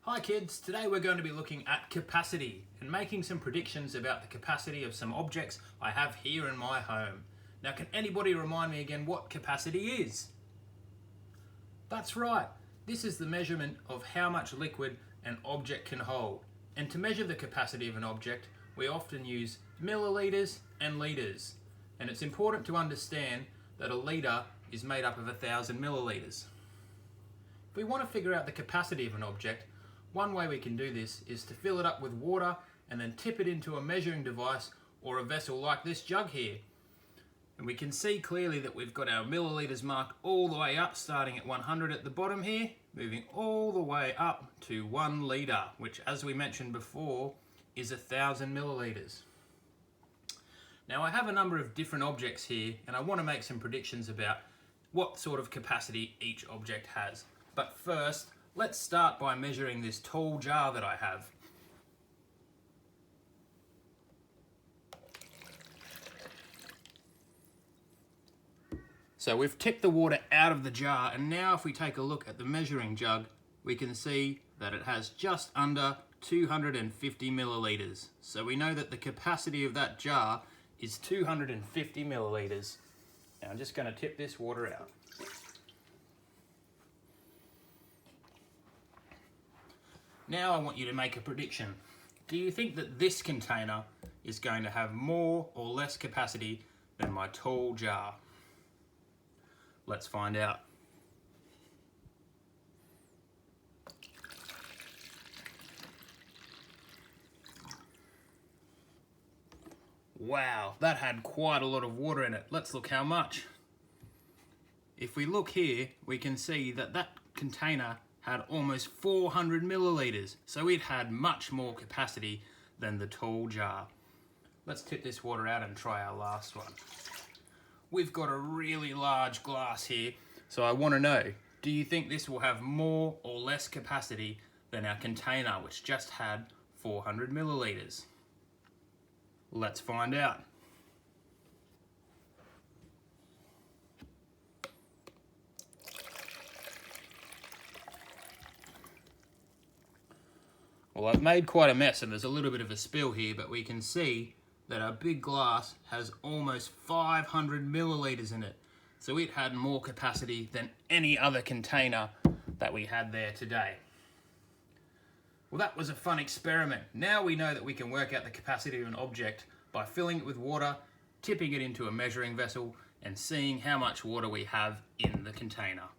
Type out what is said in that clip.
Hi kids, today we're going to be looking at capacity and making some predictions about the capacity of some objects I have here in my home. Now can anybody remind me again what capacity is? That's right, this is the measurement of how much liquid an object can hold. And to measure the capacity of an object, we often use milliliters and litres. And it's important to understand that a litre is made up of 1,000 milliliters. If we want to figure out the capacity of an object, one way we can do this is to fill it up with water and then tip it into a measuring device or a vessel like this jug here. And we can see clearly that we've got our milliliters marked all the way up, starting at 100 at the bottom here, moving all the way up to 1 litre, which as we mentioned before is 1,000 milliliters. Now I have a number of different objects here and I want to make some predictions about what sort of capacity each object has. But first, let's start by measuring this tall jar that I have. So we've tipped the water out of the jar, and now if we take a look at the measuring jug, we can see that it has just under 250 milliliters. So we know that the capacity of that jar is 250 milliliters. Now I'm just going to tip this water out. Now I want you to make a prediction. Do you think that this container is going to have more or less capacity than my tall jar? Let's find out. Wow, that had quite a lot of water in it. Let's look how much. If we look here, we can see that that container had almost 400 milliliters, so it had much more capacity than the tall jar. Let's tip this water out and try our last one. We've got a really large glass here, so I want to know, do you think this will have more or less capacity than our container, which just had 400 milliliters? Let's find out. Well, I've made quite a mess and there's a little bit of a spill here, but we can see that our big glass has almost 500 milliliters in it. So it had more capacity than any other container that we had there today. Well, that was a fun experiment. Now we know that we can work out the capacity of an object by filling it with water, tipping it into a measuring vessel, and seeing how much water we have in the container.